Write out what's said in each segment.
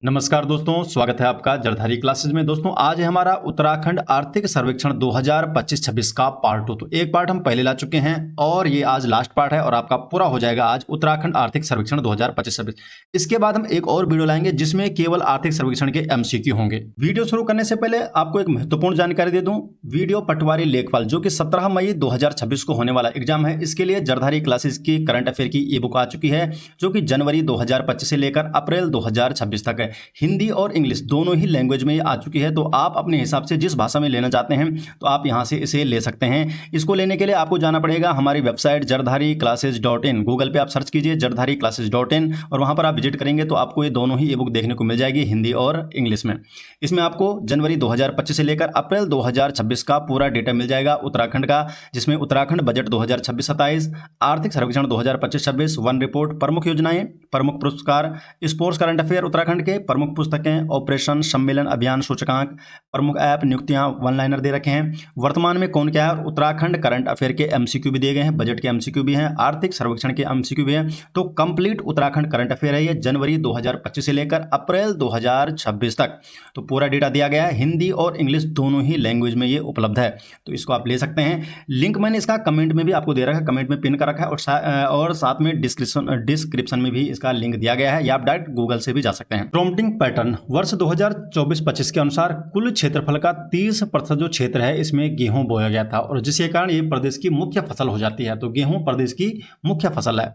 नमस्कार दोस्तों, स्वागत है आपका जरधारी क्लासेज में। दोस्तों आज है हमारा उत्तराखंड आर्थिक सर्वेक्षण 2025-26 का पार्ट 2। तो एक पार्ट हम पहले ला चुके हैं और ये आज लास्ट पार्ट है और आपका पूरा हो जाएगा आज उत्तराखंड आर्थिक सर्वेक्षण 2025-26। इसके बाद हम एक और वीडियो लाएंगे जिसमें केवल आर्थिक सर्वेक्षण के एमसीक्यू होंगे। वीडियो शुरू करने से पहले आपको एक महत्वपूर्ण जानकारी दे दूं। वीडियो पटवारी लेखपाल जो कि 17 मई 2026 को होने वाला एग्जाम है, इसके लिए जरधारी क्लासेज की करंट अफेयर की ई बुक आ चुकी है जो कि जनवरी 2025 से लेकर अप्रैल 2026 तक है। हिंदी और इंग्लिश दोनों ही लैंग्वेज में आ चुकी है, तो आप अपने हिसाब से जिस भाषा में लेना चाहते हैं तो आप यहां से इसे ले सकते हैं। इसको लेने के लिए आपको जाना पड़ेगा हमारी वेबसाइट jardhariclasses.in। गूगल पे आप सर्च कीजिए jardhariclasses.in और वहां पर आप विजिट करेंगे तो आपको ये दोनों ही ई बुक देखने को मिल जाएगी, हिंदी और इंग्लिश में। इसमें आपको जनवरी 2025 से लेकर अप्रैल 2026 का पूरा डेटा मिल जाएगा उत्तराखंड का, जिसमें उत्तराखंड बजट 2026-27, आर्थिक सर्वेक्षण 2025-26, वन रिपोर्ट, प्रमुख योजनाएं, प्रमुख पुरस्कार, स्पोर्ट्स करंट अफेयर उत्तराखंड के, प्रमुख पुस्तकें, ऑपरेशन, सम्मेलन, अभियान सूचकांक, प्रमुख ऐप, नियुक्तियां, वन लाइनर दे रखे हैं, वर्तमान में कौन क्या है, और उत्तराखंड करंट अफेयर के एमसीक्यू भी दिए गए हैं, बजट के एमसीक्यू भी हैं, आर्थिक सर्वेक्षण के एमसीक्यू भी हैं। तो कंप्लीट उत्तराखंड करंट अफेयर है ये जनवरी 2025 से लेकर अप्रैल 2026 तक। तो पूरा डेटा दिया गया है, हिंदी और इंग्लिश दोनों ही लैंग्वेज में ये उपलब्ध है, तो इसको आप ले सकते हैं। लिंक मैंने इसका कमेंट में भी आपको दे रखा है, कमेंट में पिन कर रखा है और साथ में डिस्क्रिप्शन में भी इसका लिंक दिया गया है, या आप डायरेक्ट गूगल से भी जा सकते हैं। प्रॉम्प्टिंग पैटर्न वर्ष 2024-25 के अनुसार कुल क्षेत्रफल का 30% जो क्षेत्र है इसमें गेहूं बोया गया था, और जिसके कारण ये प्रदेश की मुख्य फसल हो जाती है। तो गेहूं प्रदेश की मुख्य फसल है,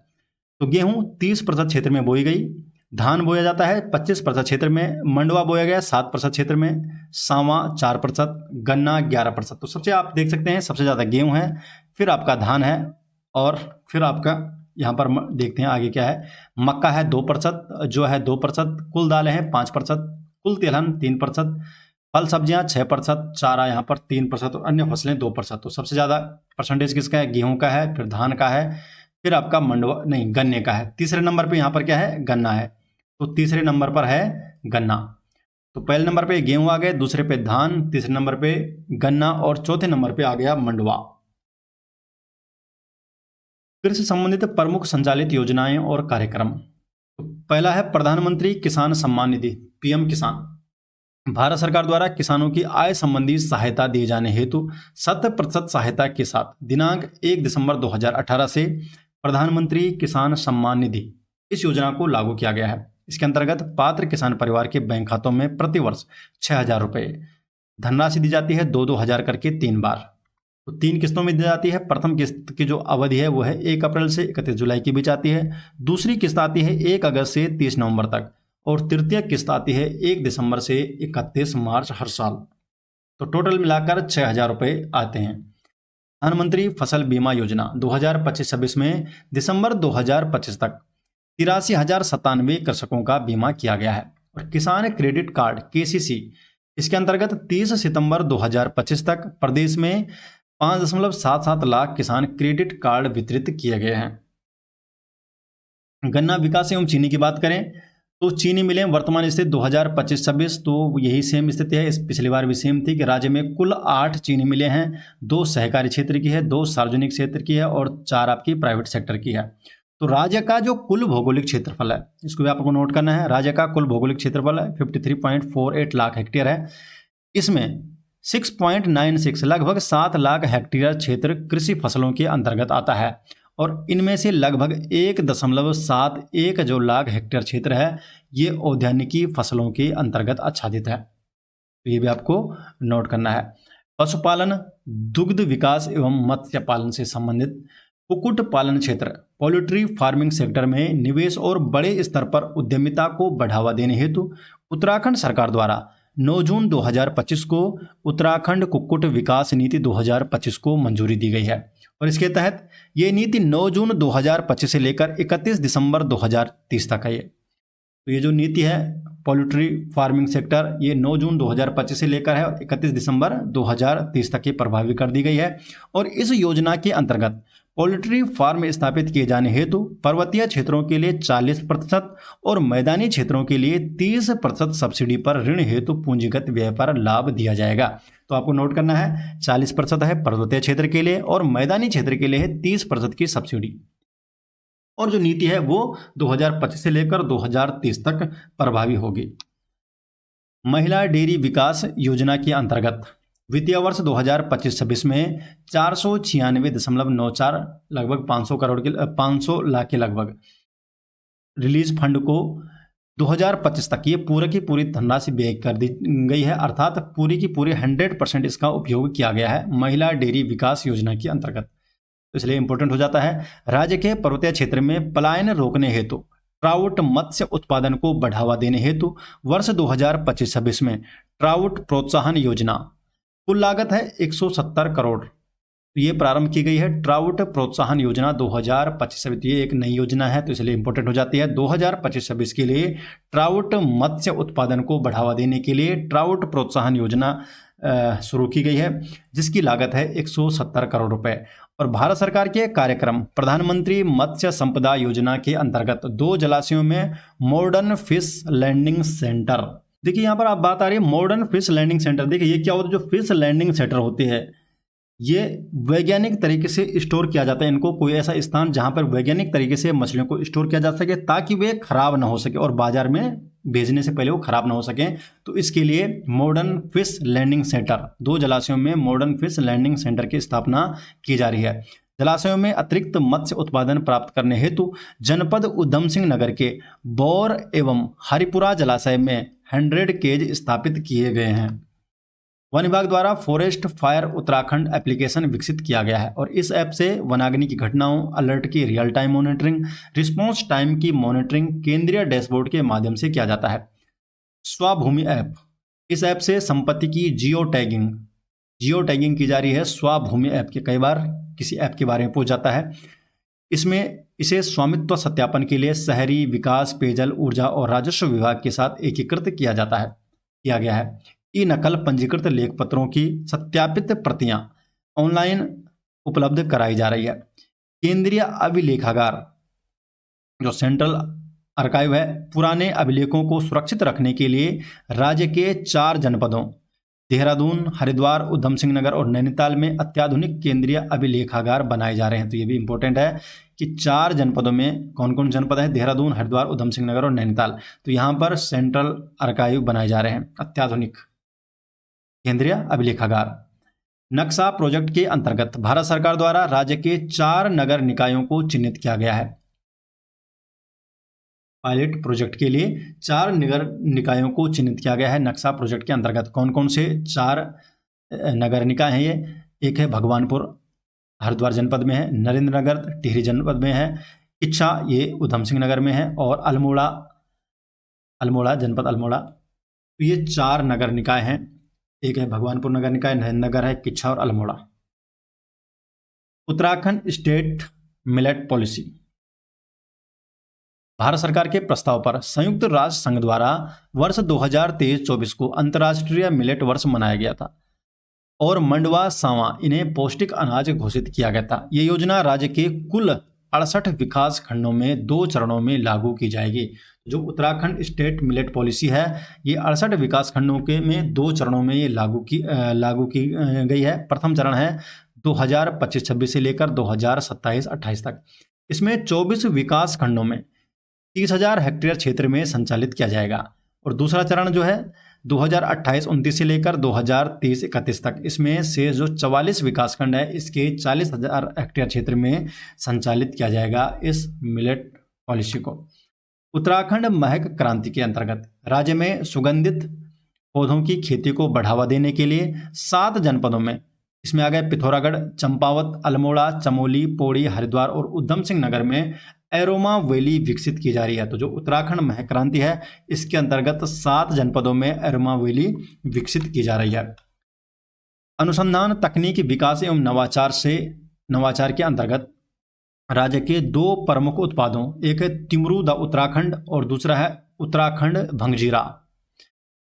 तो गेहूं 30% क्षेत्र में बोई गई। धान बोया जाता है 25% क्षेत्र में, मंडवा बोया गया 7% क्षेत्र में, सांवा 4%, गन्ना 11%। तो सबसे आप देख सकते हैं सबसे ज़्यादा गेहूं है, फिर आपका धान है, और फिर आपका यहाँ पर देखते हैं आगे क्या है। मक्का है 2% जो है 2%, कुल दालें हैं 5%, कुल तिलहन 3%, फल सब्जियाँ 6%, चारा यहाँ पर 3% और अन्य फसलें 2%। तो सबसे ज़्यादा परसेंटेज किसका है, गेहूं का है, फिर धान का है, फिर आपका गन्ने का है। तीसरे नंबर पे यहाँ पर क्या है, गन्ना है। तो तीसरे नंबर पर है गन्ना। तो पहले नंबर पे गेहूं आ गए, दूसरे पे धान, तीसरे नंबर पे गन्ना और चौथे नंबर पे आ गया मंडवा। कृषि संबंधित प्रमुख संचालित योजनाएं और कार्यक्रम। तो पहला है प्रधानमंत्री किसान सम्मान निधि, पीएम किसान। भारत सरकार द्वारा किसानों की आय संबंधी सहायता दिए जाने हेतु 100% सहायता के साथ दिनांक 1 दिसंबर 2018 से प्रधानमंत्री किसान सम्मान निधि इस योजना को लागू किया गया है। इसके अंतर्गत पात्र किसान परिवार के बैंक खातों में प्रतिवर्ष 6,000 रुपये धनराशि दी जाती है, 2-2 हज़ार करके 3 बार। तो 3 किस्तों में दी जाती है। प्रथम किस्त की जो अवधि है वो है 1 अप्रैल से 31 जुलाई के बीच आती है। दूसरी किस्त आती है 1 अगस्त से 30 नवंबर तक, और तृतीय किस्त आती है 1 दिसंबर से 31 मार्च हर साल। तो टोटल मिलाकर 6,000 रुपये आते हैं। प्रधानमंत्री फसल बीमा योजना 2025-26 में दिसंबर 2025 तक 83,097 कृषकों का बीमा किया गया है। और किसान क्रेडिट कार्ड केसीसी, इसके अंतर्गत 30 सितंबर 2025 तक प्रदेश में 5.77 लाख किसान क्रेडिट कार्ड वितरित किए गए हैं। गन्ना विकास एवं चीनी की बात करें तो चीनी मिलें वर्तमान स्थिति 2025-26 तो यही सेम स्थिति है, इस पिछली बार भी सेम थी कि राज्य में कुल 8 चीनी मिलें हैं, 2 सहकारी क्षेत्र की है, 2 सार्वजनिक क्षेत्र की है और 4 आपकी प्राइवेट सेक्टर की है। तो राज्य का जो कुल भौगोलिक क्षेत्रफल है इसको भी आपको नोट करना है। राज्य का कुल भौगोलिक क्षेत्रफल 53.48 लाख हेक्टेयर है। इसमें 6.96 लगभग 7 लाख हेक्टेयर क्षेत्र कृषि फसलों के अंतर्गत आता है, और इनमें से लगभग 1.71 जो लाख हेक्टेयर क्षेत्र है ये औद्यानिकी फसलों के अंतर्गत आच्छादित है। तो ये भी आपको नोट करना है। पशुपालन, दुग्ध विकास एवं मत्स्य पालन से संबंधित कुक्कुट पालन क्षेत्र, पोल्ट्री फार्मिंग सेक्टर में निवेश और बड़े स्तर पर उद्यमिता को बढ़ावा देने हेतु उत्तराखंड सरकार द्वारा 9 जून 2025 को उत्तराखंड कुक्कुट विकास नीति 2025 को मंजूरी दी गई है, और इसके तहत ये नीति 9 जून 2025 से लेकर 31 दिसंबर 2030 तक है। तो ये जो नीति है पोल्ट्री फार्मिंग सेक्टर ये 9 जून 2025 से लेकर है और 31 दिसंबर 2030 तक ये प्रभावी कर दी गई है। और इस योजना के अंतर्गत पोल्ट्री फार्म स्थापित किए जाने हेतु पर्वतीय क्षेत्रों के लिए 40% और मैदानी क्षेत्रों के लिए 30% सब्सिडी पर ऋण हेतु पूंजीगत व्यय पर लाभ दिया जाएगा। तो आपको नोट करना है 40% है पर्वतीय क्षेत्र के लिए और मैदानी क्षेत्र के लिए है 30% की सब्सिडी। और जो नीति है वो 2025 से लेकर 2030 तक प्रभावी होगी। महिला डेयरी विकास योजना के अंतर्गत वित्तीय वर्ष 2025-26 में 496.94 लगभग 500 लाख के लगभग रिलीज फंड को 2025 तक ये पूरी की पूरी धनराशि व्यय कर दी गई है, अर्थात पूरी की पूरी 100% इसका उपयोग किया गया है महिला डेयरी विकास योजना के अंतर्गत। तो इसलिए इंपॉर्टेंट हो जाता है। राज्य के पर्वतीय क्षेत्र में पलायन रोकने हेतु ट्राउट मत्स्य उत्पादन को बढ़ावा देने हेतु वर्ष 2025-26 में ट्राउट प्रोत्साहन योजना कुल लागत है 170 करोड़ ये प्रारंभ की गई है। ट्राउट प्रोत्साहन योजना 2025-26 ये एक नई योजना है, तो इसलिए इंपॉर्टेंट हो जाती है। 2025-26 के लिए ट्राउट मत्स्य उत्पादन को बढ़ावा देने के लिए ट्राउट प्रोत्साहन योजना शुरू की गई है, जिसकी लागत है 170 करोड़ रुपए। और भारत सरकार के कार्यक्रम प्रधानमंत्री मत्स्य संपदा योजना के अंतर्गत 2 जलाशयों में मॉडर्न फिश लैंडिंग सेंटर। देखिए यहाँ पर आप बात आ रही है मॉडर्न फिश लैंडिंग सेंटर। देखिए ये क्या होता है, जो फिश लैंडिंग सेंटर होते हैं ये वैज्ञानिक तरीके से स्टोर किया जाता है। इनको कोई ऐसा स्थान जहां पर वैज्ञानिक तरीके से मछलियों को स्टोर किया जा सके ताकि वे खराब ना हो सके और बाजार में भेजने से पहले वो खराब ना हो सके। तो इसके लिए मॉडर्न फिश लैंडिंग सेंटर 2 जलाशयों में मॉडर्न फिश लैंडिंग सेंटर की स्थापना की जा रही है। जलाशयों में अतिरिक्त मत्स्य उत्पादन प्राप्त करने हेतु जनपद उधम सिंह नगर के बौर एवं हरिपुरा जलाशय में 100 केज स्थापित किए गए हैं। वन विभाग द्वारा फॉरेस्ट फायर उत्तराखंड एप्लीकेशन विकसित किया गया है और इस ऐप से वनाग्नि की घटनाओं अलर्ट की real time monitoring, response time की मॉनिटरिंग केंद्रीय डैशबोर्ड के माध्यम से किया जाता है। स्वाभूमि ऐप, इस ऐप से संपत्ति की जियो टैगिंग की जा रही है। स्वाभूमि ऐप के कई बार किसी ऐप के बारे में पूछ जाता है। इसमें इसे स्वामित्व सत्यापन के लिए शहरी विकास, पेयजल, ऊर्जा और राजस्व विभाग के साथ एकीकृत किया गया है। ई नकल पंजीकृत लेख पत्रों की सत्यापित प्रतियां ऑनलाइन उपलब्ध कराई जा रही है। केंद्रीय अभिलेखागार जो सेंट्रल आर्काइव है पुराने अभिलेखों को सुरक्षित रखने के लिए राज्य के 4 जनपदों देहरादून, हरिद्वार, उधम सिंह नगर और नैनीताल में अत्याधुनिक केंद्रीय अभिलेखागार बनाए जा रहे हैं। तो ये भी इंपॉर्टेंट है कि 4 जनपदों में कौन कौन जनपद है, देहरादून, हरिद्वार, उधम सिंह नगर और नैनीताल। तो यहाँ पर सेंट्रल आर्काइव बनाए जा रहे हैं, अत्याधुनिक केंद्रीय अभिलेखागार। नक्शा प्रोजेक्ट के अंतर्गत भारत सरकार द्वारा राज्य के 4 नगर निकायों को चिन्हित किया गया है। पायलट प्रोजेक्ट के लिए 4 नगर निकायों को चिन्हित किया गया है। नक्शा प्रोजेक्ट के अंतर्गत कौन कौन से 4 नगर निकाय हैं ये? एक है भगवानपुर, हरिद्वार जनपद में है। नरेंद्र नगर टिहरी जनपद में है। किच्छा ये उधम सिंह नगर में है। और अल्मोड़ा जनपद अल्मोड़ा। तो ये 4 नगर निकाय हैं। एक है भगवानपुर नगर निकाय, नरेंद्र नगर है, किच्छा और Almora. Uttarakhand state millet policy, Bharat सरकार के प्रस्ताव पर संयुक्त राष्ट्र संघ द्वारा वर्ष 2023-24 को अंतर्राष्ट्रीय मिलेट वर्ष मनाया गया था और मंडवा, सांवा इन्हें पौष्टिक अनाज घोषित किया गया था। ये योजना राज्य के कुल 68 विकास खंडों में 2 चरणों में लागू की जाएगी। जो उत्तराखंड स्टेट मिलेट पॉलिसी है ये 68 विकास खंडों के में 2 चरणों में ये लागू की गई है। प्रथम चरण है 2025-26 से लेकर 2027-28 तक। इसमें 24 विकास खंडों में 30,000 हेक्टेयर क्षेत्र में संचालित किया जाएगा। और दूसरा चरण जो है 2028-29 से लेकर 2030-31 तक, इसमें से जो 44 विकासखंड है इसके 40,000 हेक्टेयर क्षेत्र में संचालित किया जाएगा इस मिलेट पॉलिसी को। उत्तराखंड महक क्रांति के अंतर्गत राज्य में सुगंधित पौधों की खेती को बढ़ावा देने के लिए 7 जनपदों में, इसमें आ गए पिथौरागढ़, चंपावत, अल्मोड़ा, चमोली, पौड़ी, हरिद्वार और उधम सिंह नगर में एरोमा वैली विकसित की जा रही है। तो जो उत्तराखंड महक क्रांति है इसके अंतर्गत 7 जनपदों में एरोमा वैली विकसित की जा रही है। अनुसंधान, तकनीकी विकास एवं नवाचार के अंतर्गत राज्य के 2 प्रमुख उत्पादों, एक है तिमरू द उत्तराखंड और दूसरा है उत्तराखंड भंगजीरा।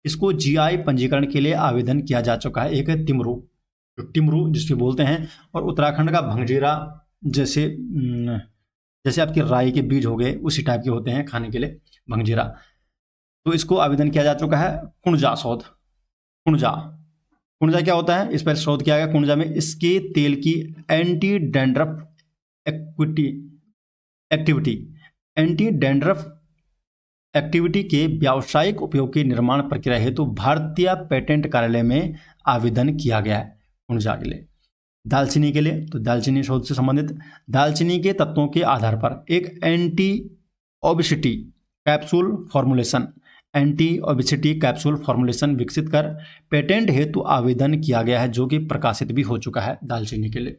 इसको जीआई पंजीकरण के लिए आवेदन किया जा चुका है। एक है टिमरू जिसको बोलते हैं, और उत्तराखंड का भंगजीरा जैसे आपकी राई के बीज हो गए उसी टाइप के होते हैं खाने के लिए भंगजीरा। तो इसको आवेदन किया जा चुका है। कुंजा क्या होता है, इस पर शोध किया गया। कुंजा में इसके तेल की एंटी डैंड्रफ एक्टिविटी एक्टिविटी के व्यावसायिक उपयोग के निर्माण प्रक्रिया हेतु भारतीय पेटेंट कार्यालय में आवेदन किया गया है। ऊर्जा के लिए, दालचीनी के लिए, तो दालचीनी शोध से संबंधित दालचीनी के तत्वों के आधार पर एक एंटी ओबेसिटी कैप्सूल फॉर्मुलेशन विकसित कर पेटेंट हेतु आवेदन किया गया है, जो कि प्रकाशित भी हो चुका है दालचीनी के लिए।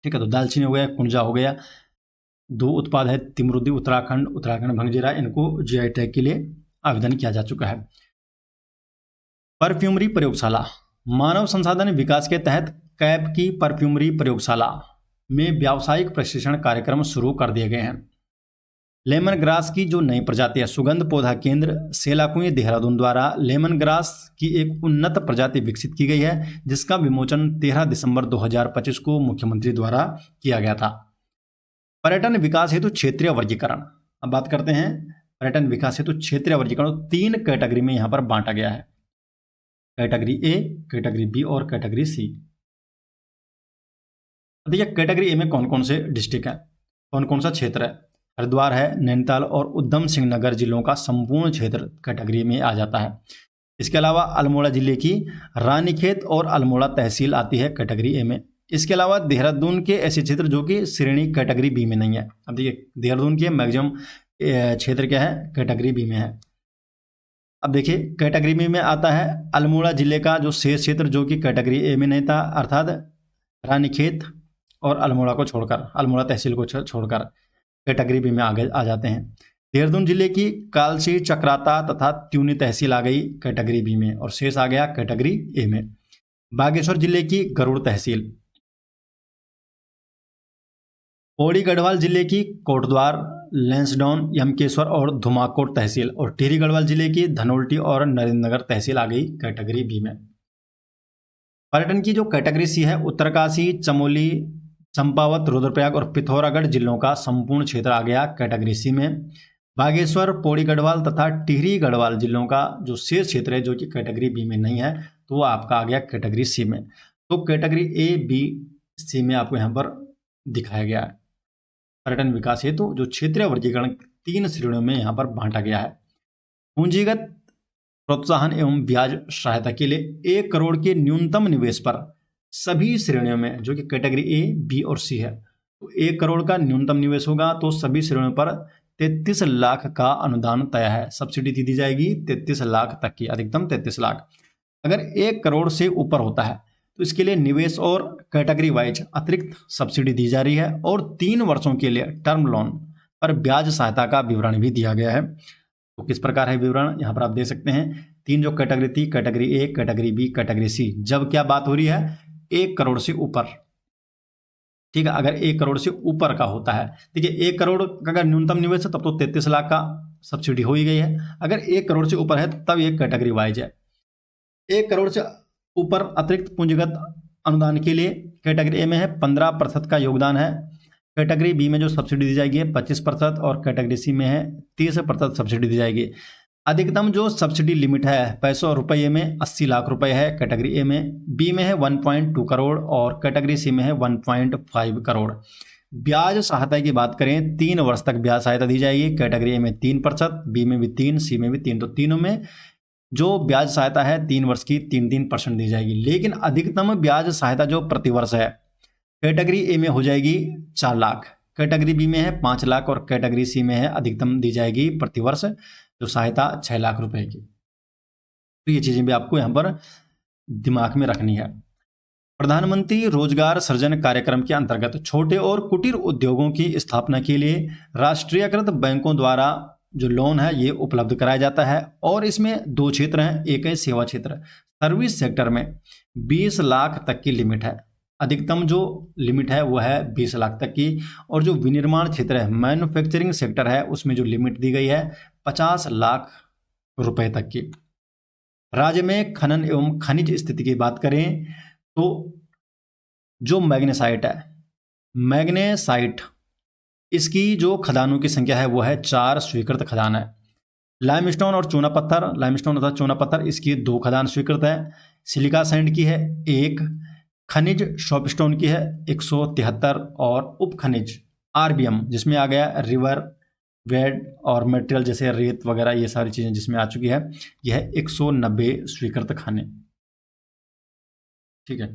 ठीक है, तो दालचीनी हो गया, कुंजा हो गया, 2 उत्पाद है तिमरुद्दी उत्तराखंड भंगजीरा, इनको जीआई टैग के लिए आवेदन किया जा चुका है। परफ्यूमरी प्रयोगशाला, मानव संसाधन विकास के तहत कैप की परफ्यूमरी प्रयोगशाला में व्यावसायिक प्रशिक्षण कार्यक्रम शुरू कर दिए गए हैं। लेमन ग्रास की जो नई प्रजाति है, सुगंध पौधा केंद्र सेलाकुई देहरादून द्वारा लेमन ग्रास की एक उन्नत प्रजाति विकसित की गई है, जिसका विमोचन 13 दिसंबर 2025 को मुख्यमंत्री द्वारा किया गया था। पर्यटन विकास हेतु क्षेत्रीय वर्गीकरण, अब बात करते हैं पर्यटन विकास हेतु क्षेत्रीय वर्गीकरण 3 कैटेगरी में यहाँ पर बांटा गया है, कैटेगरी ए, कैटेगरी बी और कैटेगरी सी। देखिए कैटेगरी ए में कौन कौन से डिस्ट्रिक्ट हैं, कौन कौन सा क्षेत्र है। हरिद्वार है, नैनीताल और उधम सिंह नगर जिलों का संपूर्ण क्षेत्र कैटेगरी में आ जाता है। इसके अलावा अल्मोड़ा जिले की रानीखेत और अल्मोड़ा तहसील आती है कैटेगरी ए में। इसके अलावा देहरादून के ऐसे क्षेत्र जो कि श्रेणी कैटेगरी बी में नहीं है। अब देखिए देहरादून के मैक्सिमम क्षेत्र क्या है, कैटेगरी बी में है। अब देखिए कैटेगरी बी में आता है अल्मोड़ा जिले का जो शेष क्षेत्र जो कि कैटेगरी ए में नहीं था, अर्थात रानीखेत और अल्मोड़ा को छोड़कर, अल्मोड़ा तहसील को छोड़कर कैटेगरी बी में आगे आ जाते हैं। देहरादून जिले की कालसी, चक्राता तथा त्यूनी तहसील आ गई कैटेगरी बी में और शेष आ गया कैटेगरी ए में। बागेश्वर जिले की गरुड़ तहसील, पौड़ी गढ़वाल जिले की कोटद्वार, लैंसडाउन, यमकेश्वर और धुमाकोट तहसील और टिहरी गढ़वाल जिले की धनोल्टी और नरेंद्रनगर तहसील आ गई कैटेगरी बी में। पर्यटन की जो कैटेगरी सी है, उत्तरकाशी, चमोली, चंपावत, रुद्रप्रयाग और पिथौरागढ़ जिलों का संपूर्ण क्षेत्र आ गया कैटेगरी सी में। बागेश्वर, पौड़ी गढ़वाल तथा टिहरी गढ़वाल जिलों का जो शेष क्षेत्र है जो कि कैटेगरी बी में नहीं है, तो वो आपका आ गया कैटेगरी सी में। तो कैटेगरी ए, बी, सी में आपको यहाँ पर दिखाया गया है। पर्यटन विकास हेतु जो क्षेत्रीय वर्गीकरण 3 श्रेणियों में यहाँ पर बांटा गया है। पूंजीगत प्रोत्साहन एवं ब्याज सहायता के लिए 1 करोड़ के न्यूनतम निवेश पर सभी श्रेणियों में जो कि कैटेगरी ए, बी और सी है, तो 1 करोड़ का न्यूनतम निवेश होगा, तो सभी श्रेणियों पर 33 लाख का अनुदान तय है। सब्सिडी दी जाएगी 33 लाख तक की, अधिकतम 33 लाख। अगर 1 करोड़ से ऊपर होता है तो इसके लिए निवेश और कैटेगरी वाइज अतिरिक्त सब्सिडी दी जा रही है और 3 वर्षों के लिए टर्म लोन पर ब्याज सहायता का विवरण भी दिया गया है। तो किस प्रकार है विवरण, यहाँ पर आप देख सकते हैं। 3 जो कैटेगरी थी, category A, category B, category C, जब क्या बात हो रही है 1 करोड़ से ऊपर, ठीक है। अगर 1 करोड़ से ऊपर का होता है, देखिए 1 करोड़ का अगर न्यूनतम निवेश है तब तो 33 लाख का सब्सिडी हो ही गई है। अगर 1 करोड़ से ऊपर है तब ये कैटेगरी वाइज है। 1 करोड़ से ऊपर अतिरिक्त पूंजीगत अनुदान के लिए कैटेगरी ए में है 15% का योगदान है, कैटेगरी बी में जो सब्सिडी दी जाएगी 25% और कैटेगरी सी में है 30% सब्सिडी दी जाएगी। अधिकतम जो सब्सिडी लिमिट है पैसों और रुपये में 80 लाख रुपए है कैटेगरी ए में, बी में है 1.2 करोड़ और कैटेगरी सी में है 1.5 करोड़। ब्याज सहायता की बात करें 3 वर्ष तक ब्याज सहायता दी जाएगी। कैटेगरी ए में 3%, बी में भी 3, सी में भी 3, तो तीनों में जो ब्याज सहायता है 3 वर्ष की 3% दी जाएगी। लेकिन अधिकतम ब्याज सहायता जो प्रतिवर्ष है कैटेगरी ए में हो जाएगी 4 लाख, कैटेगरी बी में है 5 लाख और कैटेगरी सी में है अधिकतम दी जाएगी प्रतिवर्ष जो सहायता 6 लाख रुपए की। तो ये चीज़ें भी आपको यहाँ पर दिमाग में रखनी है। प्रधानमंत्री रोजगार सृजन कार्यक्रम के अंतर्गत छोटे और कुटीर उद्योगों की स्थापना के लिए राष्ट्रीयकृत बैंकों द्वारा जो लोन है ये उपलब्ध कराया जाता है और इसमें 2 क्षेत्र हैं। एक है सेवा क्षेत्र, सर्विस सेक्टर में 20 लाख तक की लिमिट है, अधिकतम जो लिमिट है वो है 20 लाख तक की, और जो विनिर्माण क्षेत्र है मैन्युफैक्चरिंग सेक्टर है उसमें जो लिमिट दी गई है 50 लाख रुपए तक की। राज्य में खनन एवं खनिज स्थिति की बात करें तो जो मैग्नेसाइट है, मैग्नेसाइट इसकी जो खदानों की संख्या है वो है 4 स्वीकृत खदान है। लाइमस्टोन और चूना पत्थर, लाइमस्टोन तथा चूना पत्थर इसकी 2 खदान स्वीकृत है। सिलिका सैंड की है 1, खनिज शॉपस्टोन की है 173 और उप खनिज आरबीएम जिसमें आ गया रिवर वेड और मटेरियल जैसे रेत वगैरह ये सारी चीज़ें जिसमें आ चुकी है। यह है 190 स्वीकृत खाने। ठीक है।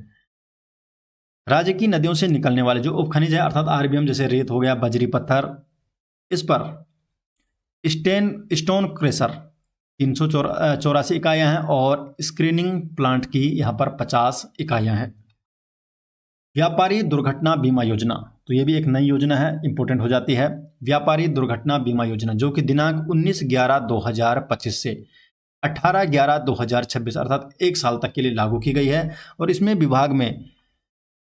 राज्य की नदियों से निकलने वाले जो उपखनिज है अर्थात आरबीएम जैसे रेत हो गया, बजरी पत्थर, इस पर स्टोन क्रेशर 384 इकाइयाँ हैं और स्क्रीनिंग प्लांट की यहाँ पर 50 इकाइयाँ हैं। व्यापारी दुर्घटना बीमा योजना, तो ये भी एक नई योजना है, इंपॉर्टेंट हो जाती है। व्यापारी दुर्घटना बीमा योजना जो कि दिनांक 19/11/2025 से 18/11/2026 अर्थात 1 साल तक के लिए लागू की गई है। और इसमें विभाग में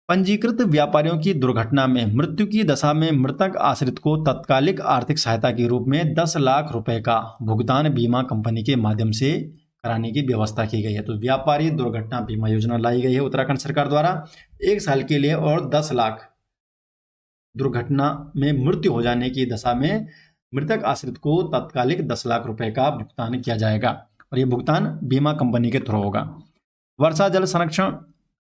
पंजीकृत व्यापारियों की दुर्घटना में मृत्यु की दशा में मृतक आश्रित को तत्कालिक आर्थिक सहायता के रूप में 10 लाख रुपए का भुगतान बीमा कंपनी के माध्यम से कराने की व्यवस्था की गई है। तो व्यापारी दुर्घटना बीमा योजना लाई गई है उत्तराखंड सरकार द्वारा 1 साल के लिए और 10 लाख दुर्घटना में मृत्यु हो जाने की दशा में मृतक आश्रित को तत्कालिक 10 लाख रुपए का भुगतान किया जाएगा और ये भुगतान बीमा कंपनी के थ्रू होगा। वर्षा जल संरक्षण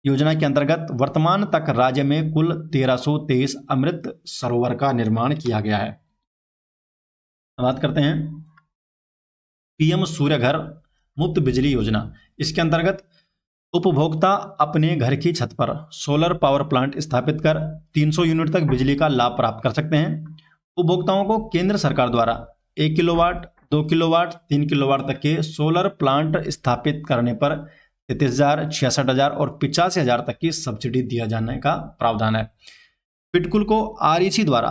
योजना के अंतर्गत वर्तमान तक राज्य में कुल 1323 अमृत सरोवर का निर्माण किया गया है। बात करते हैं पीएम सूर्य घर मुफ्त बिजली योजना। इसके अंतर्गत उपभोक्ता अपने घर की छत पर सोलर पावर प्लांट स्थापित कर 300 यूनिट तक बिजली का लाभ प्राप्त कर सकते हैं। उपभोक्ताओं को केंद्र सरकार द्वारा 1 किलोवाट, 2 किलोवाट, 3 किलोवाट तक के सोलर प्लांट स्थापित करने पर 33,000, 66,000 और 85,000 तक की सब्सिडी दिया जाने का प्रावधान है। पिटकुल को आरईसी द्वारा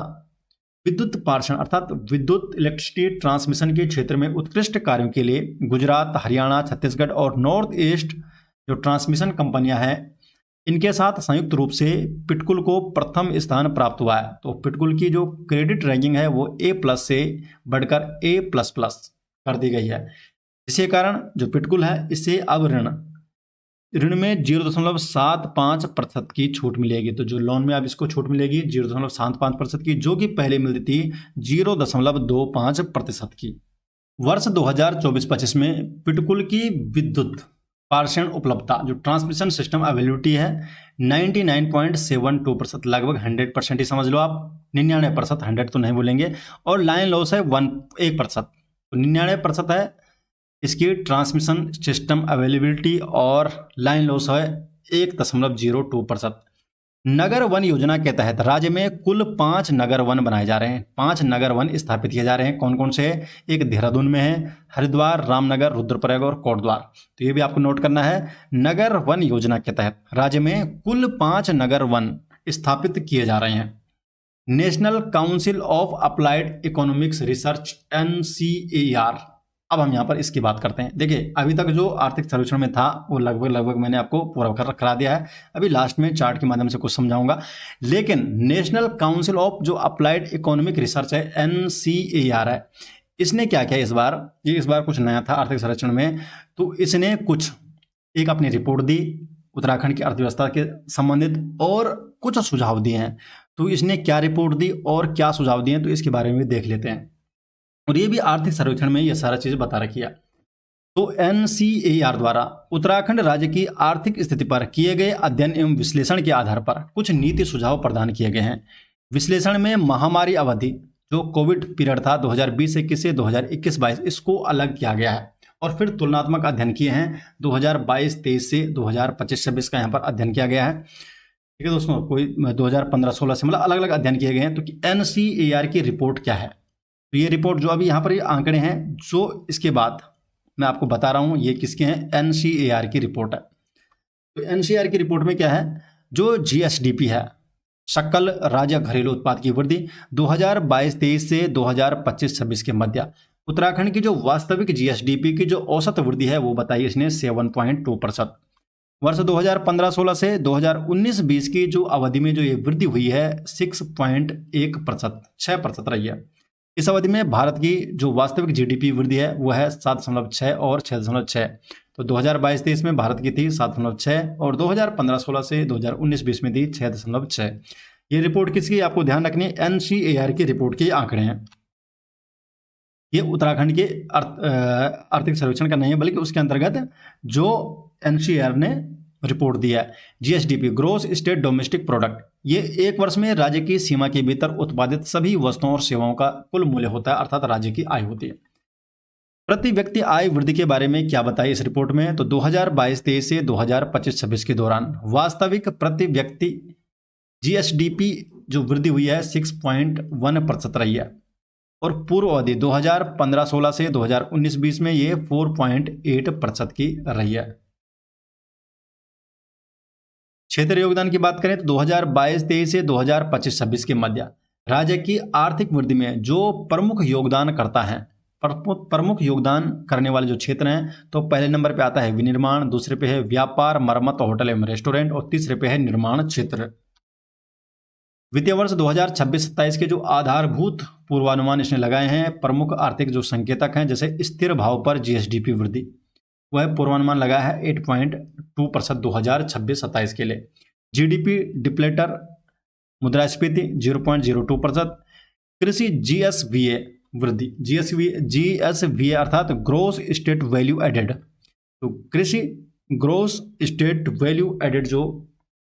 विद्युत पार्षण अर्थात विद्युत इलेक्ट्रिसिटी ट्रांसमिशन के क्षेत्र में उत्कृष्ट कार्यों के लिए गुजरात, हरियाणा, छत्तीसगढ़ और नॉर्थ ईस्ट जो ट्रांसमिशन कंपनियां हैं इनके साथ संयुक्त रूप से पिटकुल को प्रथम स्थान प्राप्त हुआ है। तो पिटकुल की जो क्रेडिट रैंकिंग है वो A+ से बढ़कर A++ कर दी गई है। इसी कारण जो पिटकुल है इससे अब ऋण में 0.75% की छूट मिलेगी। तो जो लोन में अब इसको छूट मिलेगी 0.75% की, जो कि पहले मिलती थी 0.25% की। वर्ष 2024-25 में पिटकुल की विद्युत पार्षण उपलब्धता जो ट्रांसमिशन सिस्टम अवेलेबिलिटी है 99.72%, लगभग 100% ही समझ लो आप, 99%, 100 तो नहीं बोलेंगे। और लाइन लॉस है 1% तो 99% है इसकी ट्रांसमिशन सिस्टम अवेलेबिलिटी और लाइन लॉस है 1.02%। नगर वन योजना के तहत राज्य में कुल 5 नगर वन बनाए जा रहे हैं। 5 नगर वन स्थापित किए जा रहे हैं। कौन कौन से हैं? एक देहरादून में है, हरिद्वार, रामनगर, रुद्रप्रयाग और कोटद्वार। तो ये भी आपको नोट करना है। नगर वन योजना के तहत राज्य में कुल 5 नगर वन स्थापित किए जा रहे हैं। National council of applied economics research NCAR, अब हम यहाँ पर इसकी बात करते हैं। देखिए अभी तक जो आर्थिक सर्वेक्षण में था वो लगभग मैंने आपको पूरा करा दिया है। अभी लास्ट में चार्ट के माध्यम से कुछ समझाऊंगा। लेकिन नेशनल काउंसिल ऑफ जो अप्लाइड इकोनॉमिक रिसर्च है NCAR है, इसने क्या किया इस बार कुछ नया था आर्थिक सर्वेक्षण में। तो इसने कुछ एक अपनी रिपोर्ट दी उत्तराखंड की अर्थव्यवस्था के संबंधित और कुछ सुझाव दिए हैं। तो इसने क्या रिपोर्ट दी और क्या सुझाव दिए तो इसके बारे में भी देख लेते हैं। और ये भी आर्थिक सर्वेक्षण में ये सारा चीज़ बता रखी है। तो NCAR द्वारा उत्तराखंड राज्य की आर्थिक स्थिति पर किए गए अध्ययन एवं विश्लेषण के आधार पर कुछ नीति सुझाव प्रदान किए गए हैं। विश्लेषण में महामारी अवधि जो कोविड पीरियड था 2020-21 से 2021-22 इसको अलग किया गया है और फिर तुलनात्मक अध्ययन किए हैं 2022-23 से 2025-26 का यहाँ पर अध्ययन किया गया है। ठीक है दोस्तों, कोई 2015-16 से मतलब अलग अलग अध्ययन किए गए हैं। तो NCAR की रिपोर्ट क्या है? तो ये रिपोर्ट जो अभी यहाँ पर ये आंकड़े हैं जो इसके बाद मैं आपको बता रहा हूँ ये किसके हैं, NCAR की रिपोर्ट है। तो NCAR की रिपोर्ट में क्या है, जो GSDP है सकल राज्य घरेलू उत्पाद की वृद्धि 2022-23 से 2025-26 के मध्य उत्तराखंड की जो वास्तविक GSDP की जो औसत वृद्धि है वो बताई इसने 7.2%। वर्ष 2015-16 से 2019-20 की जो अवधि में जो ये वृद्धि हुई है 6.1%, 6% रही है। इस अवधि में भारत की जो वास्तविक GDP वृद्धि है वो है 7.6 और 6.6। तो 2022-23 में भारत की थी 7.6 और 2015-16 से 2019-20 में थी 6.6। ये रिपोर्ट किसकी आपको ध्यान रखनी है, NCAR की रिपोर्ट के आंकड़े हैं। ये उत्तराखंड के आर्थिक सर्वेक्षण का नहीं है बल्कि उसके अंतर्गत जो NCAR ने रिपोर्ट दिया है। GSDP gross state domestic product, ये एक वर्ष में राज्य की सीमा के भीतर उत्पादित सभी वस्तुओं और सेवाओं का कुल मूल्य होता है, अर्थात राज्य की आय होती है। प्रति व्यक्ति आय वृद्धि के बारे में क्या बताया इस रिपोर्ट में, तो 2022-23 से 2025-26 के दौरान वास्तविक प्रति व्यक्ति जीएसडीपी जो वृद्धि हुई है 6.1% रही है, और पूर्व अवधि 2015-16 से 2019-20 में ये 4.8% की रही है। क्षेत्रीय योगदान की बात करें तो 2022-23 से 2025-26 के मध्य राज्य की आर्थिक वृद्धि में जो प्रमुख योगदान करता है, प्रमुख योगदान करने वाले जो क्षेत्र हैं, तो पहले नंबर पे आता है विनिर्माण, दूसरे पे है व्यापार, मरम्मत, होटल एवं रेस्टोरेंट, और तीसरे पे है निर्माण क्षेत्र। वित्तीय वर्ष 2026-27 के जो आधारभूत पूर्वानुमान इसने लगाए हैं, प्रमुख आर्थिक जो संकेतक हैं, जैसे स्थिर भाव पर जीएसडीपी वृद्धि, वह पूर्वानुमान लगा है 8.2% 2026-27 के लिए। जीडीपी डिप्लेटर मुद्रास्फीति 0.02%। कृषि जीएसवीए वृद्धि, जीएसवीए अर्थात ग्रोस स्टेट वैल्यू एडेड, तो कृषि ग्रोस स्टेट वैल्यू एडेड जो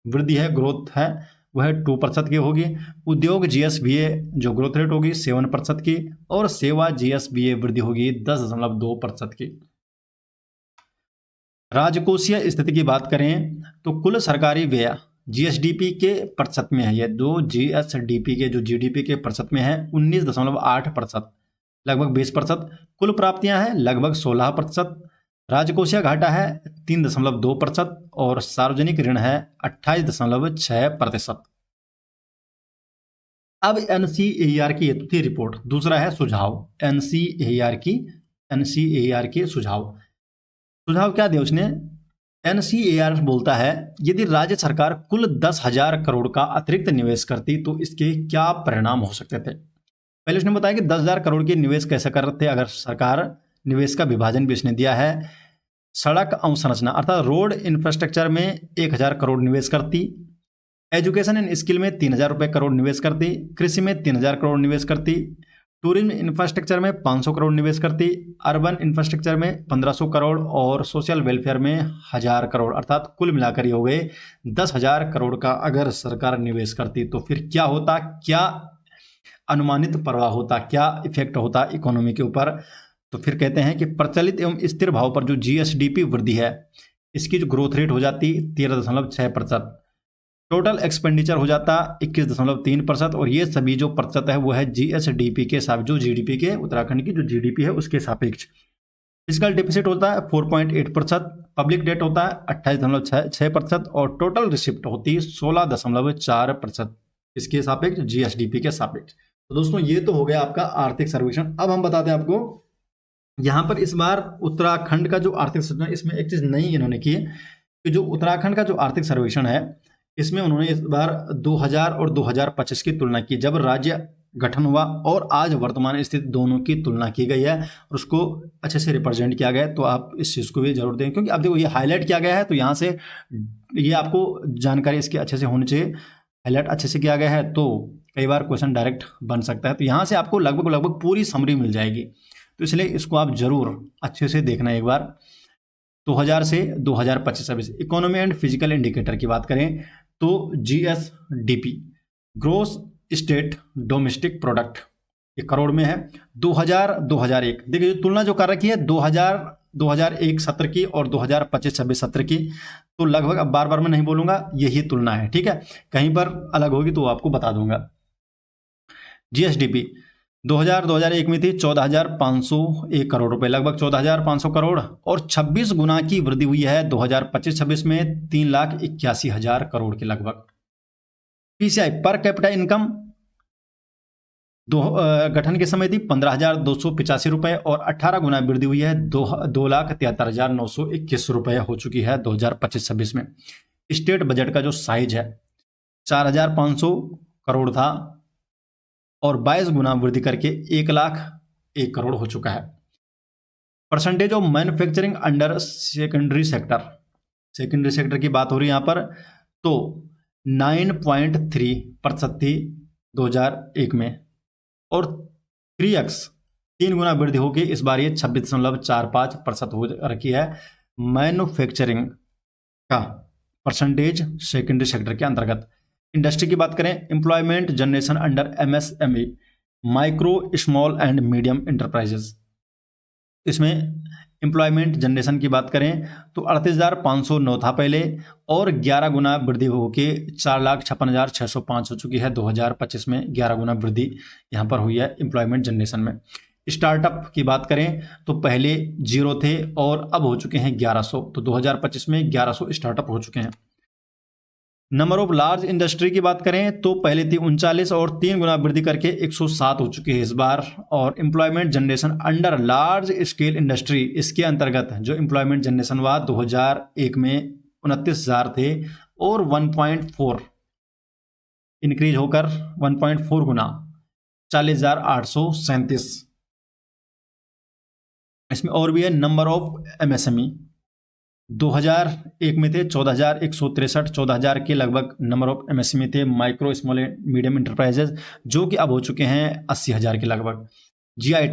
वृद्धि है, ग्रोथ है, वह 2% की होगी। उद्योग जीएसवीए जो ग्रोथ रेट होगी 7% की, और सेवा जीएसवीए वृद्धि होगी 10.2% की। राजकोषीय स्थिति की बात करें तो कुल सरकारी व्यय जीएसडीपी के प्रतिशत में है, ये दो जीएसडीपी के जो जीडीपी के प्रतिशत में है 19.8%, लगभग 20%। कुल प्राप्तियां हैं लगभग 16%। राजकोषीय घाटा है 3.2%, और सार्वजनिक ऋण है 28.6%। अब एनसीएआर की ये थी रिपोर्ट। दूसरा है सुझाव, एनसीएआर के सुझाव क्या दिया उसने। एनसीएआर बोलता है यदि राज्य सरकार कुल 10,000 करोड़ का अतिरिक्त निवेश करती तो इसके क्या परिणाम हो सकते थे। पहले उसने बताया कि 10,000 करोड़ के निवेश कैसे कर रहे थे, अगर सरकार निवेश का विभाजन भी इसने दिया है। सड़क अवसंरचना अर्थात रोड इंफ्रास्ट्रक्चर में 1,000 करोड़ निवेश करती, एजुकेशन एंड स्किल में 3,000 करोड़ निवेश करती, कृषि में 3,000 करोड़ निवेश करती, टूरिज्म इंफ्रास्ट्रक्चर में 500 करोड़ निवेश करती, अर्बन इंफ्रास्ट्रक्चर में 1,500 करोड़, और सोशल वेलफेयर में 1,000 करोड़, अर्थात कुल मिलाकर ही हो गए 10,000 करोड़ का अगर सरकार निवेश करती तो फिर क्या होता, क्या अनुमानित प्रभाव होता, क्या इफेक्ट होता इकोनॉमी के ऊपर। तो फिर कहते हैं कि प्रचलित एवं स्थिर भाव पर जो जीएसडीपी वृद्धि है, इसकी जो ग्रोथ रेट हो जाती 13.6%, टोटल एक्सपेंडिचर हो जाता 21.3%, और ये सभी जो प्रतिशत है वो है जीएसडीपी के साथ, जो जीडीपी के उत्तराखंड की जो जीडीपी है उसके सापेक्ष। फिस्कल डिफिसिट होता है 4.8%, पब्लिक डेट होता है 28.6%, और टोटल रिसिप्ट होती है 16.4% इसके सापेक्ष, जीएसडीपी के सापेक्ष। तो दोस्तों ये तो हो गया आपका आर्थिक सर्वेक्षण। अब हम बताते हैं आपको यहाँ पर इस बार उत्तराखंड का जो आर्थिक सर्वेक्षण, इसमें एक चीज नई इन्होंने की कि जो उत्तराखंड का जो आर्थिक सर्वेक्षण है, इसमें उन्होंने इस बार 2000 और 2025 की तुलना की, जब राज्य गठन हुआ, और आज वर्तमान स्थिति दोनों की तुलना की गई है, और उसको अच्छे से रिप्रेजेंट किया गया है। तो आप इस चीज़ को भी जरूर दें, क्योंकि अब देखो ये हाईलाइट किया गया है, तो यहाँ से ये आपको जानकारी इसकी अच्छे से होनी चाहिए। हाईलाइट अच्छे से किया गया है तो कई बार क्वेश्चन डायरेक्ट बन सकता है, तो यहाँ से आपको लगभग पूरी समरी मिल जाएगी। तो इसलिए इसको आप जरूर अच्छे से देखना एक बार। 2000 से 2025 इकोनॉमी एंड फिजिकल इंडिकेटर की बात करें तो GSDP gross state domestic product ये करोड़ में है। 2001 देखिए तुलना जो कर रखी है 2001 सत्र की और 2025-26 सत्र की, तो लगभग अब बार बार मैं नहीं बोलूंगा, यही तुलना है, ठीक है। कहीं पर अलग होगी तो आपको बता दूंगा। जीएसडीपी 2001 में थी 14,501 करोड़ रुपए, लगभग 14,500 करोड़, और 26 गुना की वृद्धि हुई है 2025-26 में 3,81,000 करोड़ के लगभग। पीसीआई पर कैपिटा इनकम गठन के समय थी 15,285 रुपए, और 18 गुना वृद्धि हुई है 2,73,921 रुपए हो चुकी है 2025-26 में। स्टेट बजट का जो साइज है 4,500 करोड़ था, और 22 गुना वृद्धि करके 1,01 करोड़ हो चुका है। Percentage of manufacturing under secondary sector की बात हो रही है यहाँ पर, तो 9.3% थी 2001 में, और 3 गुना वृद्धि होगी इस बार ये 26.45% हो रखी है मैन्युफैक्चरिंग का परसेंटेज सेकेंडरी सेक्टर के अंतर्गत। इंडस्ट्री की बात करें, employment generation under MSME, micro small and medium enterprises. इसमें एम्प्लॉयमेंट जनरेशन की बात करें तो 38,509 था पहले, और 11 गुना वृद्धि होकर 4,56,605 हो चुकी है। 2025 में 11 गुना वृद्धि यहाँ पर हुई है एम्प्लॉयमेंट जनरेशन में। स्टार्टअप की बात करें तो पहले 0 थे और अब हो चुके हैं 1100, तो 2025 में 1100 स्टार्टअप हो चुके हैं। नंबर ऑफ लार्ज इंडस्ट्री की बात करें तो पहले थी 39 और 3 गुना वृद्धि करके 107 हो चुकी है इस बार। और employment generation under large scale industry, इसके अंतर्गत जो एम्प्लॉयमेंट जनरेशन हुआ 2001 में 29,000 थे और 1.4 इंक्रीज होकर 1.4 गुना 40,837। इसमें और भी है नंबर ऑफ MSME, 2001 में थे 14,163, 14,000 के लगभग नंबर ऑफ MSME थे, micro small and medium enterprises, जो कि अब हो चुके हैं 80,000 के लगभग। GI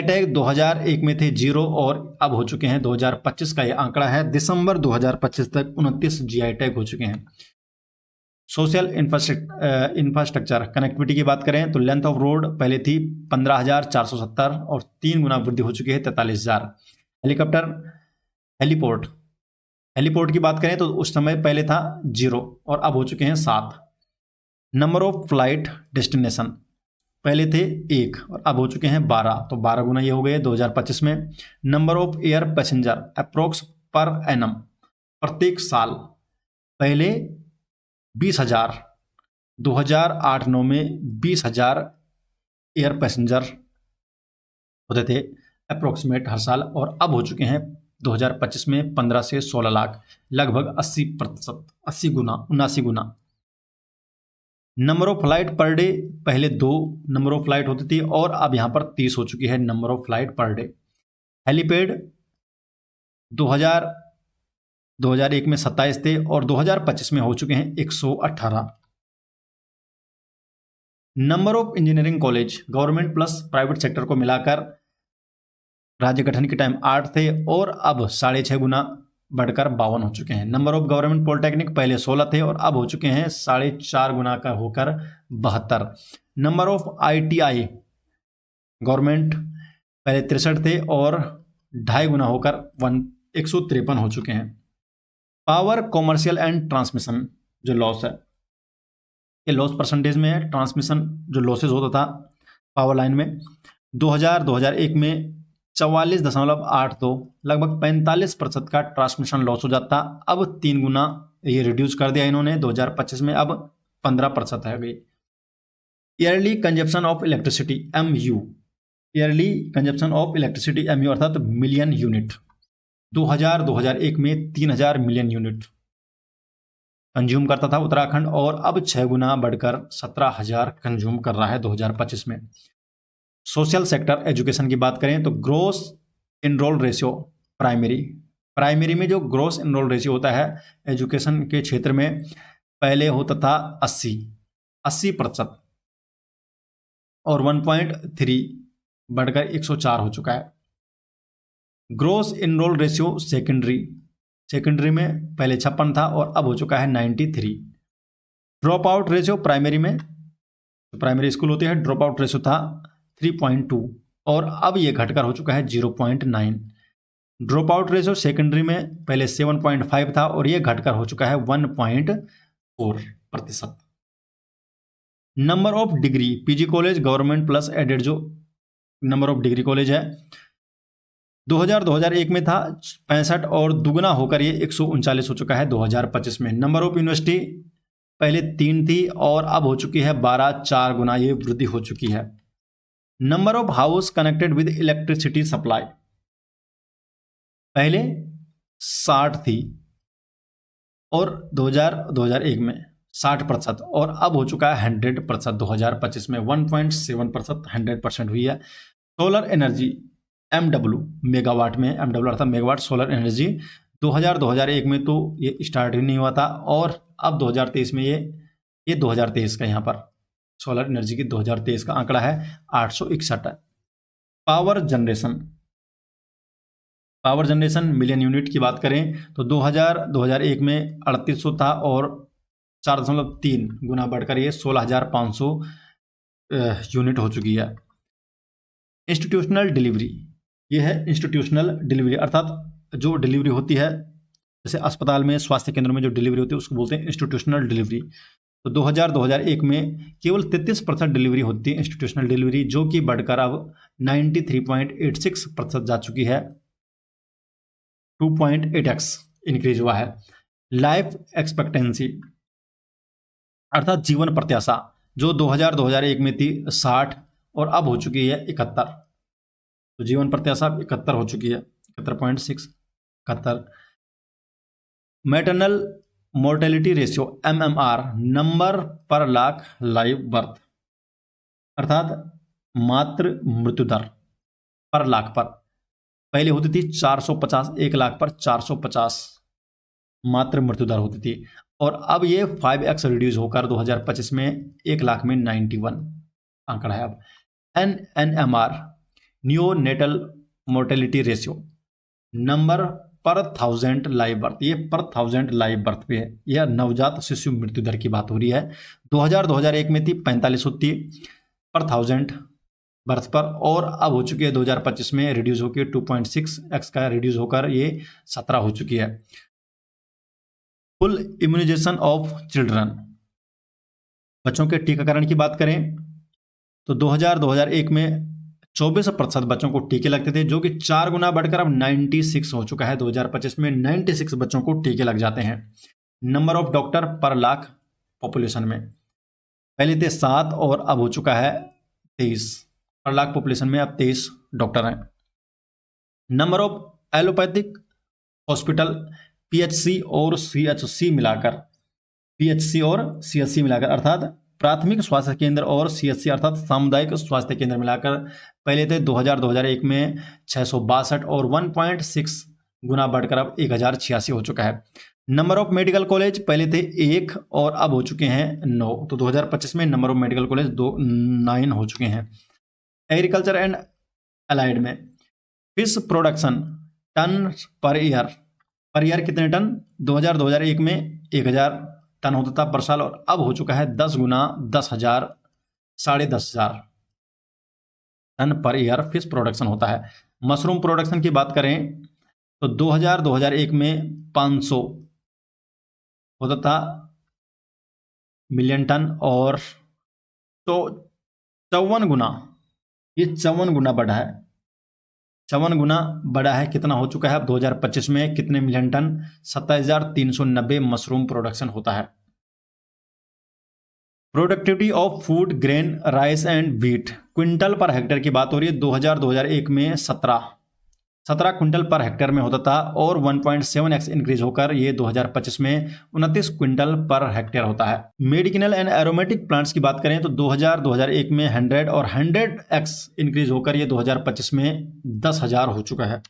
टैग 2001 में थे 0 और अब हो चुके हैं 2025 का ये आंकड़ा है, दिसंबर 2025 तक 29 GI टैग हो चुके हैं। सोशल इंफ्रास्ट्रक्चर कनेक्टिविटी की बात करें तो लेंथ ऑफ रोड पहले थी 15,470 और 3 गुना वृद्धि हो चुकी है 43,000। हेलीपोर्ट की बात करें तो उस समय पहले था 0 और अब हो चुके हैं 7। नंबर ऑफ फ्लाइट डेस्टिनेशन पहले थे 1 और अब हो चुके हैं 12, तो 12 गुना ये हो गए 2025 में। Number of air passenger approx per annum, प्रत्येक साल पहले 20,000, 2008-9 में 20,000 एयर पैसेंजर होते थे अप्रोक्सीमेट हर साल, और अब हो चुके हैं 2025 में 15 से 16 लाख, लगभग 80%, 80 गुना, 79 गुना। Number of flight per day पहले 2 नंबर ऑफ फ्लाइट होती थी और अब यहाँ पर 30 हो चुकी है number of flight per day. Helipad 2001 में 27 थे और 2025 में हो चुके हैं 118। Number of engineering college government plus private sector को मिलाकर राज्य गठन के टाइम 8 थे और अब 6.5 गुना बढ़कर 52 हो चुके हैं। नंबर ऑफ गवर्नमेंट पॉलिटेक्निक पहले 16 थे और अब हो चुके हैं 4.5 गुना का होकर 72। नंबर ऑफ ITI गवर्नमेंट पहले 63 थे और 2.5 गुना होकर 153 हो चुके हैं। पावर कॉमर्शियल एंड ट्रांसमिशन जो लॉस है, ये लॉस परसेंटेज में है। ट्रांसमिशन जो लॉसेज होता था पावर लाइन में 2001 में 44.82, लगभग 45% का ट्रांसमिशन लॉस हो जाता। अब 3 गुना ये रिड्यूस कर दिया इन्होंने 2025 में, अब 15% है गई। Yearly consumption of electricity MU, yearly consumption of electricity MU अर्थात मिलियन यूनिट, 2001 में 3,000 मिलियन यूनिट कंज्यूम करता था उत्तराखंड और अब 6 गुना बढ़कर 17,000 कंज्यूम कर रहा है 2025 में। सोशल सेक्टर एजुकेशन की बात करें तो ग्रोस इनरोल रेशियो प्राइमरी में जो ग्रोस इनरोल रेशियो होता है एजुकेशन के क्षेत्र में पहले होता था 80% और 1.3 बढ़कर 104 हो चुका है। ग्रोस इनरोल रेशियो सेकेंडरी में पहले 56 था और अब हो चुका है 93। Drop out ratio primary school होते हैं ड्रॉप आउट रेशियो था 3.2 और अब ये घटकर हो चुका है 0.9। ड्रॉप आउट रेशियो सेकेंडरी में पहले 7.5 था और ये घटकर हो चुका है 1.4%। Number of degree PG college government plus aided जो नंबर ऑफ डिग्री कॉलेज है 2001 में था 65 और दुगना होकर ये 139 हो चुका है 2025 में। नंबर ऑफ यूनिवर्सिटी पहले 3 थी और अब हो चुकी है 12, 4 गुना ये वृद्धि हो चुकी है। Number of house connected with electricity supply पहले 60 थी और 2001 में 60% और अब हो चुका है 100% 2025 में 1.7% 100% हुई है। सोलर एनर्जी MW मेगावाट में, MW अर्थात मेगावाट सोलर एनर्जी 2001 में तो ये स्टार्ट ही नहीं हुआ था और अब 2023 में ये 2023 का यहाँ पर सोलर एनर्जी की 2023 का आंकड़ा है 861 है। Power power generation million unit की बात करें तो 2001 में 3800 था और 4.3 गुना बढ़कर ये 16,500 यूनिट हो चुकी है। इंस्टीट्यूशनल डिलीवरी, ये है इंस्टीट्यूशनल डिलीवरी, अर्थात जो डिलीवरी होती है जैसे अस्पताल में, स्वास्थ्य केंद्र में जो डिलीवरी होती है उसको बोलते हैं इंस्टीट्यूशनल डिलीवरी। तो 2001 में केवल 33% डिलीवरी होती है इंस्टीट्यूशनल डिलीवरी, जो कि बढ़कर अब 93.86% जा चुकी है, 2.8x इंक्रीज हुआ है। लाइफ एक्सपेक्टेंसी अर्थात जीवन प्रत्याशा, जो 2001 में थी 60 और अब हो चुकी है 71, तो जीवन प्रत्याशा 71 हो चुकी है, 71.6। Maternal mortality ratio MMR, number पर लाख लाइव बर्थ, अर्थात मातृ मृत्यु दर पर लाख पर, पहले होती थी 450, 1 लाख पर 450 मातृ मृत्यु दर होती थी, और अब ये 5x रिड्यूस होकर 2025 में 1 लाख में 91 आंकड़ा है अब। NNMR, neonatal mortality ratio, number पर 1000 लाइव बर्थ, ये पर 1000 लाइव बर्थ पे है, यह नवजात शिशु मृत्यु दर की बात हो रही है। 2001 में थी 45 होती पर 1000 बर्थ पर, और अब हो चुकी है 2025 में रिड्यूस होकर 2.6x का रिड्यूस होकर ये 17 हो चुकी है। फुल इम्यूनाइजेशन ऑफ चिल्ड्रन, बच्चों के टीकाकरण की बात करें तो 2001 में 24% बच्चों को टीके लगते थे, जो कि 4 गुना बढ़कर अब 96 हो चुका है। 2025 में 96 बच्चों को टीके लग जाते हैं। नंबर ऑफ डॉक्टर पर लाख पॉपुलेशन में, पहले थे 7 और अब हो चुका है 23 पर लाख पॉपुलेशन में, अब 23 डॉक्टर हैं। Number of allopathic hospital PHC और CHC मिलाकर, अर्थात प्राथमिक स्वास्थ्य केंद्र और CHC अर्थात सामुदायिक स्वास्थ्य केंद्र मिलाकर, पहले थे 2001 में 662 और 1.6 गुना बढ़कर अब 1086 हो चुका है। नंबर ऑफ मेडिकल कॉलेज, पहले थे 1 और अब हो चुके हैं 9, तो 2025 में नंबर ऑफ मेडिकल कॉलेज 9 हो चुके हैं। एग्रीकल्चर एंड अलाइड में fish production ton per year कितने टन, 2001 में 1000 टन होता था पर साल, और अब हो चुका है 10 गुना 10,000, 10,500 ton per year fish production होता है। मशरूम प्रोडक्शन की बात करें तो 2001 में 500 होता था मिलियन टन, और तो 54 गुना, ये 54 गुना बढ़ा है, 54 गुना बढ़ा है। कितना हो चुका है अब 2025 में, कितने मिलियन टन, 27,390 मशरूम प्रोडक्शन होता है। Productivity of food grain rice and wheat, quintal per hectare की बात हो रही है। 2001 में 17 क्विंटल पर हेक्टेयर में होता था, और 1.7x इंक्रीज होकर ये 2025 में 29 क्विंटल पर हेक्टेयर होता है। मेडिसिनल एंड एरोमेटिक प्लांट्स की बात करें तो 2001 में 100 और 100x इंक्रीज होकर ये 2025 में 10,000 हो चुका है।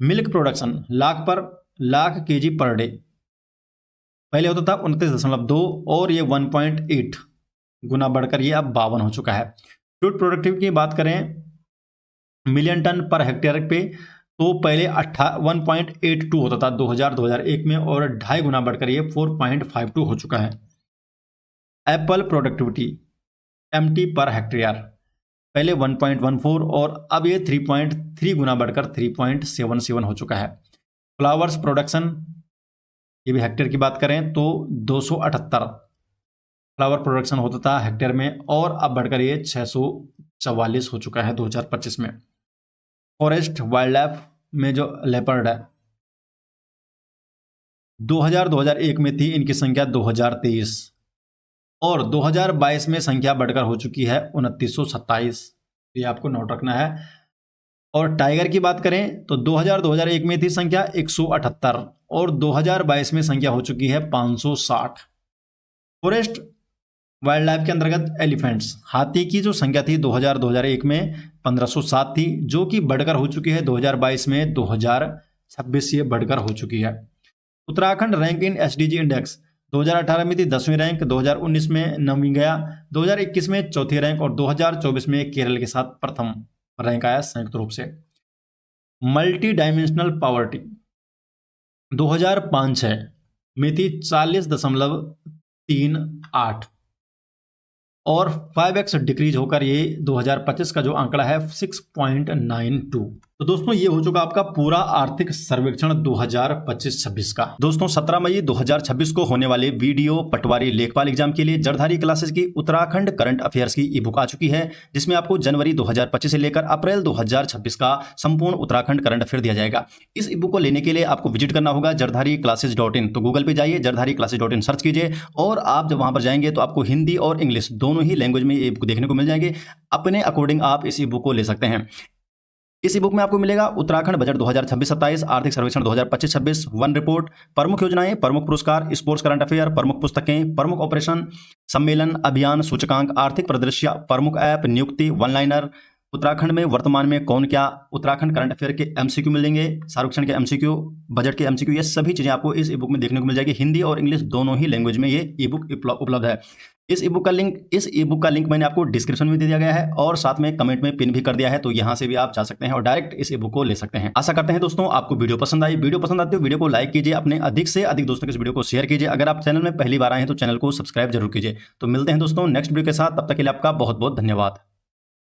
मिल्क प्रोडक्शन लाख केजी पर डे, पहले होता था 29.2 और ये 1.8 गुना बढ़कर ये अब 52 हो चुका है। फ्रूट प्रोडक्टिविटी की बात करें मिलियन टन पर हेक्टेयर पे, तो पहले 1.82 होता था 2001 में, और 2.5 गुना बढ़कर ये 4.52 हो चुका है। Apple productivity MT per hectare, पहले 1.14 और अब ये 3.3 गुना बढ़कर 3.77 हो चुका है। फ्लावर्स प्रोडक्शन, ये भी हेक्टेयर की बात करें तो 278 फ्लावर प्रोडक्शन होता था हेक्टेयर में, और अब बढ़कर ये 644 हो चुका है 2025 में। फॉरेस्ट वाइल्ड लाइफ में जो लेपर्ड है 2001 में थी इनकी संख्या 2023, और 2022 में संख्या बढ़कर हो चुकी है 2927, ये आपको नोट रखना है। और टाइगर की बात करें तो 2001 में थी संख्या 178 और 2022 में संख्या हो चुकी है 560। फॉरेस्ट वाइल्ड लाइफ के अंतर्गत एलिफेंट्स, हाथी की जो संख्या थी 2001 में 1507 थी, जो कि बढ़कर हो चुकी है 2022 में 2026 ये बढ़कर हो चुकी है। Uttarakhand rank in SDG index 2018 में थी 10वीं रैंक, 2019 में 9वीं गया, 2021 में 4थी रैंक, और 2024 में केरल के साथ प्रथम रैंक आया संयुक्त रूप से। मल्टी डायमेंशनल पॉवर्टी 2005-6 में थी 40.38 और 5x डिक्रीज होकर ये 2025 का जो आंकड़ा है 6.92। तो दोस्तों ये हो चुका आपका पूरा आर्थिक सर्वेक्षण 2025-26 का। दोस्तों 17 मई 2026 को होने वाले वीडियो पटवारी लेखपाल एग्जाम के लिए जरधारी क्लासेस की उत्तराखंड करंट अफेयर्स की ई बुक आ चुकी है, जिसमें आपको जनवरी 2025 से लेकर अप्रैल 2026 का संपूर्ण उत्तराखंड करंट अफेयर दिया जाएगा। इस ई बुक को लेने के लिए आपको विजिट करना होगा जरधारीclasses.in। तो गूगल पे जाइए, जरधारीclasses.in सर्च कीजिए और आप जब वहां पर जाएंगे तो आपको हिंदी और इंग्लिश दोनों ही लैंग्वेज में ये बुक देखने को मिल जाएंगे। अपने अकॉर्डिंग आप इस ई बुक को ले सकते हैं। इस ई बुक में आपको मिलेगा उत्तराखंड बजट 2026-27, आर्थिक सर्वेक्षण 2025-26, वन रिपोर्ट, प्रमुख योजनाएं, प्रमुख पुरस्कार, स्पोर्ट्स करंट अफेयर, प्रमुख पुस्तकें, प्रमुख ऑपरेशन, सम्मेलन, अभियान, सूचकांक, आर्थिक परिदृश्य, प्रमुख ऐप, नियुक्ति, वन लाइनर, उत्तराखंड में वर्तमान में कौन क्या, उत्तराखंड करंट अफेयर के एमसीक्यू मिलेंगे, सर्वेक्षण के एमसीक्यू, बजट के एमसीक्यू, ये सभी चीजें आपको इस ई बुक में देखने को मिल जाएगी। हिंदी और इंग्लिश दोनों ही लैंग्वेज में ये ई बुक उपलब्ध है। इस ई बुक का लिंक मैंने आपको डिस्क्रिप्शन में दे दिया गया है और साथ में कमेंट में पिन भी कर दिया है, तो यहां से भी आप जा सकते हैं और डायरेक्ट इस ई बुक को ले सकते हैं। आशा करते हैं दोस्तों आपको वीडियो पसंद आई। वीडियो पसंद आती है वीडियो को लाइक कीजिए, अपने अधिक से अधिक दोस्तों के इस वीडियो को शेयर कीजिए। अगर आप चैनल में पहली बार आए हैं तो चैनल को सब्सक्राइब जरूर कीजिए। तो मिलते हैं दोस्तों नेक्स्ट वीडियो के साथ, तब तक के लिए आपका बहुत बहुत धन्यवाद।